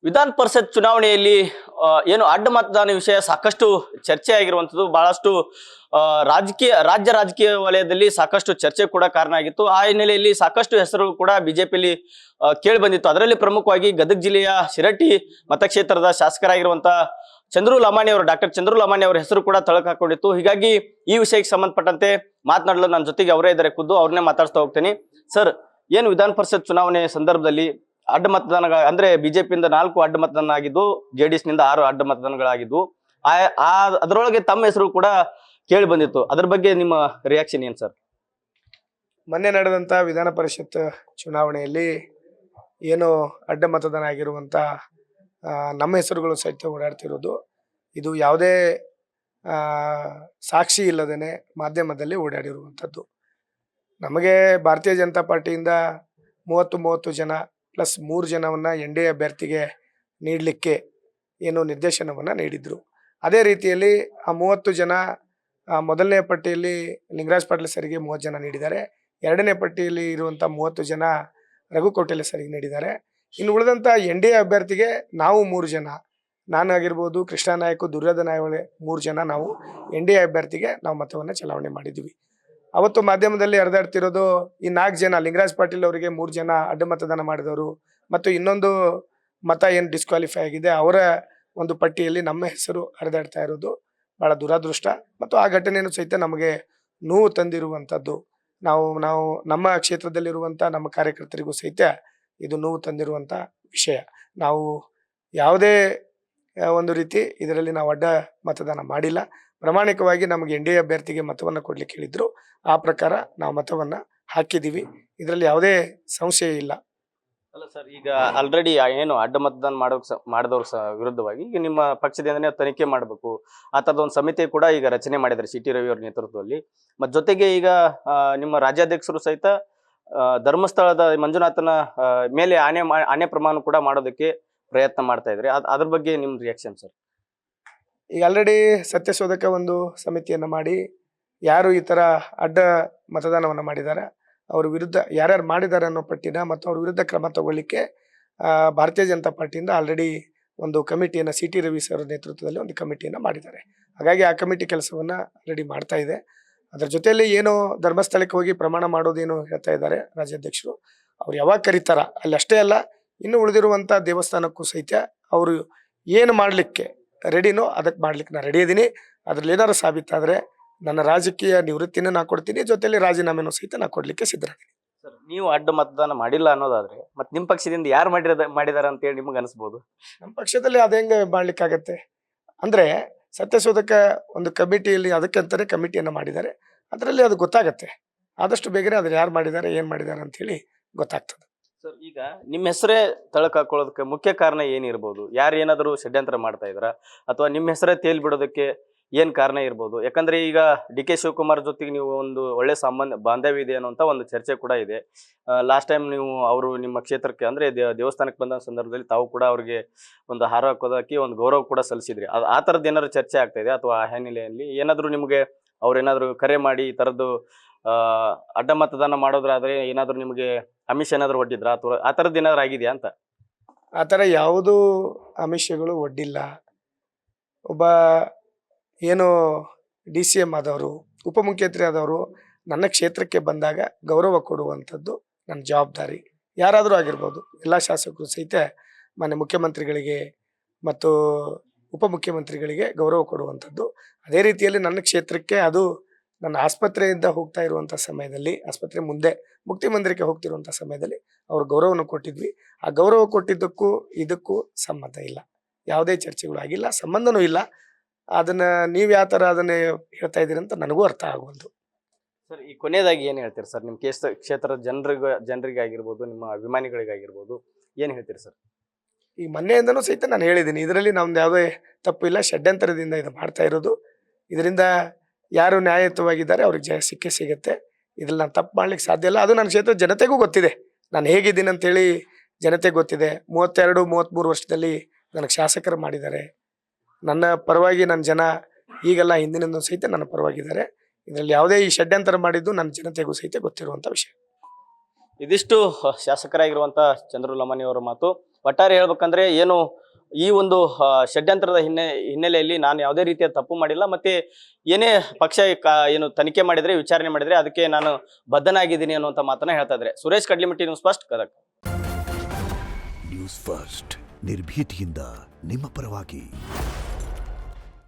ವಿಧಾನ ಪರಿಷತ್ ಚುನಾವಣೆಯಲ್ಲಿ ಏನು ಅಡ್ಡ ಮತದಾನ ವಿಷಯ ಸಾಕಷ್ಟು ಚರ್ಚೆ ಆಗಿರುವಂತದ್ದು ಬಹಳಷ್ಟು ರಾಜ್ಯ ರಾಜಕೀಯ ವಲಯದಲ್ಲಿ ಸಾಕಷ್ಟು ಚರ್ಚೆ ಕೂಡ ಕಾರಣ ಆಗಿತ್ತು. ಆ ಹಿನ್ನೆಲೆಯಲ್ಲಿ ಸಾಕಷ್ಟು ಹೆಸರುಗಳು ಕೂಡ ಬಿಜೆಪಿಯಲ್ಲಿ ಕೇಳಿ ಬಂದಿತ್ತು. ಅದರಲ್ಲಿ ಪ್ರಮುಖವಾಗಿ ಗದಗ ಜಿಲ್ಲೆಯ ಶಿರಟ್ಟಿ ಮತಕ್ಷೇತ್ರದ ಶಾಸಕರಾಗಿರುವಂತಹ ಡಾಕ್ಟರ್ ಚಂದ್ರು ಲಮಾಣಿ ಅವರ ಹೆಸರು ಕೂಡ ತಳಕು ಹಾಕೊಂಡಿತ್ತು. ಹೀಗಾಗಿ ಈ ವಿಷಯಕ್ಕೆ ಸಂಬಂಧಪಟ್ಟಂತೆ ಮಾತನಾಡಲು ನನ್ನ ಜೊತೆಗೆ ಅವರೇ ಇದ್ದಾರೆ, ಖುದ್ದು ಅವ್ರನ್ನೇ ಮಾತಾಡ್ತಾ ಹೋಗ್ತೀನಿ. ಸರ್, ಏನು ವಿಧಾನ ಪರಿಷತ್ ಚುನಾವಣೆ ಸಂದರ್ಭದಲ್ಲಿ ಅಡ್ಡ ಮತದಾನ ಅಂದ್ರೆ ಬಿಜೆಪಿಯಿಂದ 4 ಅಡ್ಡ ಮತದಾನ ಆಗಿದ್ದು, ಜೆಡಿಎಸ್ ನಿಂದ 6 ಅಡ್ಡ ಮತದಾನಗಳಾಗಿದ್ದು, ಅದರೊಳಗೆ ತಮ್ಮ ಹೆಸರು ಕೂಡ ಕೇಳಿ ಬಂದಿತ್ತು. ಅದ್ರ ಬಗ್ಗೆ ನಿಮ್ಮ ರಿಯಾಕ್ಷನ್ ಏನ್ ಸರ್? ಮೊನ್ನೆ ನಡೆದಂತ ವಿಧಾನ ಪರಿಷತ್ ಚುನಾವಣೆಯಲ್ಲಿ ಏನು ಅಡ್ಡ ಮತದಾನ ಆಗಿರುವಂತ ನಮ್ಮ ಹೆಸರುಗಳು ಸಹಿತ ಓಡಾಡ್ತಿರೋದು, ಇದು ಯಾವುದೇ ಸಾಕ್ಷಿ ಇಲ್ಲದೇನೆ ಮಾಧ್ಯಮದಲ್ಲಿ ಓಡಾಡಿರುವಂಥದ್ದು. ನಮಗೆ ಭಾರತೀಯ ಜನತಾ ಪಾರ್ಟಿಯಿಂದ 30 ಜನ ಪ್ಲಸ್ 3 ಜನವನ್ನ NDA ಅಭ್ಯರ್ಥಿಗೆ ನೀಡಲಿಕ್ಕೆ ಏನು ನಿರ್ದೇಶನವನ್ನ ನೀಡಿದ್ರು. ಅದೇ ರೀತಿಯಲ್ಲಿ ಆ 30 ಜನ ಮೊದಲನೇ ಪಟ್ಟಿಯಲ್ಲಿ ಲಿಂಗರಾಜ್ ಪಾಟೀಲ್ ಸರಿಗೆ 30 ಜನ ನೀಡಿದ್ದಾರೆ. ಎರಡನೇ ಪಟ್ಟಿಯಲ್ಲಿ ಇರುವಂತ 30 ಜನ ರಘು ಕೌಟಲ್ಯ ಸರಿಗೆ ನೀಡಿದ್ದಾರೆ. ಇನ್ನು ಉಳಿದಂತ NDA ಅಭ್ಯರ್ಥಿಗೆ ನಾವು 3 ಜನ, ನಾನಾಗಿರ್ಬೋದು, ಕೃಷ್ಣ ನಾಯಕ್, ದುರ್ಯೋಧನ ನಾಯವಳೆ 3 ಜನ ನಾವು NDA ಅಭ್ಯರ್ಥಿಗೆ ನಾವು ಮತವನ್ನ ಚಲಾವಣೆ ಮಾಡಿದ್ವಿ. ಅವತ್ತು ಮಾಧ್ಯಮದಲ್ಲಿ ಹರಿದಾಡ್ತಿರೋದು ಈ 4 ಜನ ಲಿಂಗರಾಜ್ ಪಾಟೀಲ್ ಅವರಿಗೆ 3 ಜನ ಅಡ್ಡ ಮತದಾನ ಮಾಡಿದವರು ಮತ್ತು ಇನ್ನೊಂದು ಮತ ಏನು ಡಿಸ್ಕ್ವಾಲಿಫೈ ಆಗಿದೆ ಅವರ ಒಂದು ಪಟ್ಟಿಯಲ್ಲಿ ನಮ್ಮ ಹೆಸರು ಹರಿದಾಡ್ತಾ ಇರೋದು ಬಹಳ ದುರಾದೃಷ್ಟ ಮತ್ತು ಆ ಘಟನೆಯನ್ನು ಸಹಿತ ನಮಗೆ ನೋವು ತಂದಿರುವಂಥದ್ದು. ನಾವು ನಮ್ಮ ಕ್ಷೇತ್ರದಲ್ಲಿರುವಂಥ ನಮ್ಮ ಕಾರ್ಯಕರ್ತರಿಗೂ ಸಹಿತ ಇದು ನೋವು ತಂದಿರುವಂಥ ವಿಷಯ. ನಾವು ಯಾವುದೇ ಒಂದು ರೀತಿ ಇದರಲ್ಲಿ ನಾವು ಅಡ್ಡ ಮತದಾನ ಮಾಡಿಲ್ಲ. ಪ್ರಾಮಾಣಿಕವಾಗಿ ನಮಗೆ NDA ಅಭ್ಯರ್ಥಿಗೆ ಮತವನ್ನು ಕೊಡ್ಲಿಕ್ಕೆ ಹೇಳಿದ್ರು, ಆ ಪ್ರಕಾರ ನಾವು ಮತವನ್ನ ಹಾಕಿದೀವಿ. ಇದರಲ್ಲಿ ಯಾವುದೇ ಸಂಶಯ ಇಲ್ಲ. ಅಲ್ಲ ಸರ್, ಈಗ ಆಲ್ರೆಡಿ ಏನು ಅಡ್ಡ ಮತದಾನ ಮಾಡಿದವ್ರ ವಿರುದ್ಧವಾಗಿ ಈಗ ನಿಮ್ಮ ಪಕ್ಷದಿಂದನೇ ತನಿಖೆ ಮಾಡಬೇಕು, ಆ ತರದ ಒಂದು ಸಮಿತಿ ಕೂಡ ಈಗ ರಚನೆ ಮಾಡಿದ್ದಾರೆ CT ರವಿ ಅವರ ನೇತೃತ್ವದಲ್ಲಿ. ಮತ್ ಜೊತೆಗೆ ಈಗ ನಿಮ್ಮ ರಾಜ್ಯಾಧ್ಯಕ್ಷರು ಸಹಿತ ಧರ್ಮಸ್ಥಳದ ಮಂಜುನಾಥನ ಮೇಲೆ ಆನೆ ಪ್ರಮಾಣ ಕೂಡ ಮಾಡೋದಕ್ಕೆ ಪ್ರಯತ್ನ ಮಾಡ್ತಾ ಇದ್ರಿ. ಅದ್ರ ಬಗ್ಗೆ ನಿಮ್ ರಿಯಾಕ್ಷನ್ ಸರ್? ಈಗ ಆಲ್ರೆಡಿ ಸತ್ಯಶೋಧಕ ಒಂದು ಸಮಿತಿಯನ್ನ ಮಾಡಿ ಯಾರು ಈ ತರ ಅಡ್ಡ ಮತದಾನವನ್ನ ಮಾಡಿದ್ದಾರೆ ಅವ್ರ ವಿರುದ್ಧ ಯಾರ್ಯಾರು ಮಾಡಿದ್ದಾರೆ ಅನ್ನೋ ಪಟ್ಟಿನ ಮತ್ತು ಅವ್ರ ವಿರುದ್ಧ ಕ್ರಮ ತಗೊಳ್ಳಿಕ್ಕೆ ಭಾರತೀಯ ಜನತಾ ಪಾರ್ಟಿಯಿಂದ ಆಲ್ರೆಡಿ ಒಂದು ಕಮಿಟಿಯನ್ನ CT ರವಿ ಸರ್ ನೇತೃತ್ವದಲ್ಲಿ ಒಂದು ಕಮಿಟಿಯನ್ನ ಮಾಡಿದ್ದಾರೆ. ಹಾಗಾಗಿ ಆ ಕಮಿಟಿ ಕೆಲಸವನ್ನ ಆಲ್ರೆಡಿ ಮಾಡ್ತಾ ಇದೆ. ಅದ್ರ ಜೊತೆಯಲ್ಲಿ ಏನು ಧರ್ಮಸ್ಥಳಕ್ಕೆ ಹೋಗಿ ಪ್ರಮಾಣ ಮಾಡೋದೇನು ಹೇಳ್ತಾ ಇದ್ದಾರೆ ರಾಜ್ಯಾಧ್ಯಕ್ಷರು, ಅವ್ರು ಯಾವಾಗ ಕರೀತಾರ ಅಲ್ಲಿ ಅಷ್ಟೇ ಅಲ್ಲ, ಇನ್ನು ಉಳಿದಿರುವಂತ ದೇವಸ್ಥಾನಕ್ಕೂ ಸಹಿತ ಅವರು ಏನು ಮಾಡ್ಲಿಕ್ಕೆ ರೆಡಿನೋ ಅದಕ್ಕೆ ಮಾಡ್ಲಿಕ್ಕೆ ನಾನು ರೆಡಿ ಇದ್ದೀನಿ. ಅದ್ರಲ್ಲಿ ಏನಾದ್ರು ಸಾಬೀತಾದ್ರೆ ನನ್ನ ರಾಜಕೀಯ ನಿವೃತ್ತಿನ ನಾ ಕೊಡ್ತೀನಿ, ಜೊತೆಲಿ ರಾಜೀನಾಮೆನೂ ಸಹಿತ ನಾ ಕೊಡ್ಲಿಕ್ಕೆ ಸಿದ್ಧರಾಗಿದ್ದೀನಿ. ಸರ್, ನೀವು ಅಡ್ಡ ಮತದಾನ ಮಾಡಿಲ್ಲ ಅನ್ನೋದಾದ್ರೆ ಮತ್ತೆ ನಿಮ್ ಪಕ್ಷದಿಂದ ಯಾರು ಮಾಡಿದಾರ ಅಂತ ಹೇಳಿ ನಿಮ್ಗೆ ಅನಿಸ್ಬೋದು? ನಮ್ಮ ಪಕ್ಷದಲ್ಲಿ ಅದ ಹೆಂಗೆ ಮಾಡ್ಲಿಕ್ಕಾಗತ್ತೆ ಅಂದ್ರೆ ಸತ್ಯಶೋಧಕ ಒಂದು ಕಮಿಟಿಯಲ್ಲಿ ಅದಕ್ಕೆ ಅಂತಾನೆ ಕಮಿಟಿಯನ್ನ ಮಾಡಿದ್ದಾರೆ. ಅದರಲ್ಲಿ ಅದು ಗೊತ್ತಾಗತ್ತೆ, ಆದಷ್ಟು ಬೇಗನೆ ಅದ್ರ ಯಾರು ಮಾಡಿದ್ದಾರೆ ಏನ್ ಮಾಡಿದ್ದಾರೆ ಅಂತ ಹೇಳಿ ಗೊತ್ತಾಗ್ತದೆ. ಸರ್, ಈಗ ನಿಮ್ಮ ಹೆಸರೇ ತಳಕ್ ಹಾಕೊಳ್ಳೋದಕ್ಕೆ ಮುಖ್ಯ ಕಾರಣ ಏನಿರ್ಬೋದು? ಯಾರು ಏನಾದರೂ ಷಡ್ಯಂತ್ರ ಮಾಡ್ತಾ ಇದ್ರ ಅಥವಾ ನಿಮ್ಮ ಹೆಸರೇ ತೇಲ್ ಬಿಡೋದಕ್ಕೆ ಏನ್ ಕಾರಣ ಇರ್ಬೋದು? ಯಾಕಂದ್ರೆ ಈಗ DK ಶಿವಕುಮಾರ್ ಜೊತೆಗೆ ನೀವು ಒಂದು ಒಳ್ಳೆ ಬಾಂಧವ್ಯ ಇದೆ ಅನ್ನೋಂತ ಒಂದು ಚರ್ಚೆ ಕೂಡ ಇದೆ. ಲಾಸ್ಟ್ ಟೈಮ್ ನೀವು ಅವರು ನಿಮ್ಮ ಕ್ಷೇತ್ರಕ್ಕೆ ಅಂದ್ರೆ ದೇವಸ್ಥಾನಕ್ಕೆ ಬಂದ ಸಂದರ್ಭದಲ್ಲಿ ತಾವು ಕೂಡ ಅವ್ರಿಗೆ ಒಂದು ಹಾರ ಹಾಕೋದಕ್ಕೆ ಒಂದು ಗೌರವ ಕೂಡ ಸಲ್ಲಿಸಿದ್ರಿ. ಆ ತರದ್ದು ಏನಾದ್ರು ಚರ್ಚೆ ಆಗ್ತಾ ಇದೆ ಅಥವಾ ಆ ಹಿನ್ನೆಲೆಯಲ್ಲಿ ಏನಾದ್ರು ನಿಮ್ಗೆ ಅವ್ರೇನಾದ್ರು ಕರೆ ಮಾಡಿ ಈ ತರದ್ದು ಅಡ್ಡ ಮತದಾನ ಮಾಡೋದ್ರಾದ್ರೆ ಏನಾದ್ರು ನಿಮ್ಗೆ ಆಮಿಷ ಏನಾದ್ರು ಒಡ್ಡಿದ್ರ ಅಥವಾ ಆ ತರದ್ದು ಏನಾದ್ರು ಆಗಿದೆಯಾ ಅಂತ? ಆ ಥರ ಯಾವುದೂ ಆಮಿಷಗಳು ಒಡ್ಡಿಲ್ಲ. ಒಬ್ಬ ಏನು DCM ಆದವರು, ಉಪಮುಖ್ಯಮಂತ್ರಿ ಆದವರು ನನ್ನ ಕ್ಷೇತ್ರಕ್ಕೆ ಬಂದಾಗ ಗೌರವ ಕೊಡುವಂಥದ್ದು ನನ್ನ ಜವಾಬ್ದಾರಿ. ಯಾರಾದರೂ ಆಗಿರ್ಬೋದು, ಎಲ್ಲ ಶಾಸಕರು ಸಹಿತ ಮಾನ್ಯ ಮುಖ್ಯಮಂತ್ರಿಗಳಿಗೆ ಮತ್ತು ಉಪಮುಖ್ಯಮಂತ್ರಿಗಳಿಗೆ ಗೌರವ ಕೊಡುವಂಥದ್ದು. ಅದೇ ರೀತಿಯಲ್ಲಿ ನನ್ನ ಕ್ಷೇತ್ರಕ್ಕೆ ಅದು ನನ್ನ ಆಸ್ಪತ್ರೆಯಿಂದ ಹೋಗ್ತಾ ಇರುವಂಥ ಸಮಯದಲ್ಲಿ, ಆಸ್ಪತ್ರೆ ಮುಂದೆ ಮುಕ್ತಿ ಮಂದಿರಕ್ಕೆ ಹೋಗ್ತಿರುವಂಥ ಸಮಯದಲ್ಲಿ ಅವ್ರು ಗೌರವವನ್ನು ಕೊಟ್ಟಿದ್ವಿ. ಆ ಗೌರವ ಕೊಟ್ಟಿದ್ದಕ್ಕೂ ಇದಕ್ಕೂ ಸಂಬಂಧ ಇಲ್ಲ, ಯಾವುದೇ ಚರ್ಚೆಗಳು ಆಗಿಲ್ಲ, ಸಂಬಂಧನೂ ಇಲ್ಲ. ಅದನ್ನ ನೀವು ಯಾವ ಥರ ಅದನ್ನ ಹೇಳ್ತಾ ಇದ್ದೀರಿ ಅಂತ ನನಗೂ ಅರ್ಥ ಆಗುವುದು. ಸರ್, ಈ ಕೊನೆಯದಾಗಿ ಏನ್ ಹೇಳ್ತೀರಿ ಸರ್ ನಿಮ್ಮ ಕ್ಷೇತ್ರದ ಜನರಿಗಾಗಿರ್ಬೋದು, ನಿಮ್ಮ ಅಭಿಮಾನಿಗಳಿಗಾಗಿರ್ಬೋದು, ಏನ್ ಹೇಳ್ತೀರಿ ಸರ್? ಈ ಮೊನ್ನೆಯಿಂದನೂ ಸಹಿತ ನಾನು ಹೇಳಿದ್ದೀನಿ, ಇದರಲ್ಲಿ ನಮ್ದು ಯಾವುದೇ ತಪ್ಪು ಇಲ್ಲ, ಷಡ್ಯಂತ್ರದಿಂದ ಇದು ಮಾಡ್ತಾ ಇರೋದು. ಇದರಿಂದ ಯಾರು ನ್ಯಾಯಯುತವಾಗಿದ್ದಾರೆ ಅವ್ರಿಗೆ ಜಯ ಸಿಕ್ಕೇ ಸಿಗುತ್ತೆ. ಇದ್ರಲ್ಲಿ ನಾನು ತಪ್ಪು ಮಾಡ್ಲಿಕ್ಕೆ ಸಾಧ್ಯ ಇಲ್ಲ. ಅದು ನನ್ನ ಕ್ಷೇತ್ರದ ಜನತೆಗೂ ಗೊತ್ತಿದೆ, ನಾನು ಹೇಗಿದ್ದೀನಿ ಅಂತೇಳಿ ಜನತೆಗೆ ಗೊತ್ತಿದೆ. 32-33 ವರ್ಷದಲ್ಲಿ ನನಗೆ ಶಾಸಕರು ಮಾಡಿದ್ದಾರೆ. ನನ್ನ ಪರವಾಗಿ ನನ್ನ ಜನ ಈಗೆಲ್ಲ ಹಿಂದಿನಿಂದ ಸಹಿತ ನನ್ನ ಪರವಾಗಿದ್ದಾರೆ. ಇದರಲ್ಲಿ ಯಾವುದೇ ಈ ಷಡ್ಯಂತರ ಮಾಡಿದ್ದು ನನ್ನ ಜನತೆಗೂ ಸಹಿತ ಗೊತ್ತಿರುವಂಥ ವಿಷಯ. ಇದಿಷ್ಟು ಶಾಸಕರಾಗಿರುವಂತ ಚಂದ್ರು ಲಮಾನಿ ಅವರ ಮಾತು. ಒಟ್ಟಾರೆ ಹೇಳ್ಬೇಕಂದ್ರೆ ಏನು ಈ ಒಂದು ಷಡ್ಯಂತ್ರದ ಹಿನ್ನೆಲೆಯಲ್ಲಿ ನಾನು ಯಾವುದೇ ರೀತಿಯ ತಪ್ಪು ಮಾಡಿಲ್ಲ, ಮತ್ತೆ ಏನೇ ಪಕ್ಷ ಏನು ತನಿಖೆ ಮಾಡಿದ್ರೆ, ವಿಚಾರಣೆ ಮಾಡಿದ್ರೆ ಅದಕ್ಕೆ ನಾನು ಬದ್ಧನಾಗಿದ್ದೀನಿ ಅನ್ನುವಂತ ಮಾತನ್ನ ಹೇಳ್ತಾ ಇದ್ರೆ. Suresh Kadlimatti, news first, Gadag. News first ನಿರ್ಭೀತಿಯಿಂದ ನಿಮ್ಮ ಪರವಾಗಿ.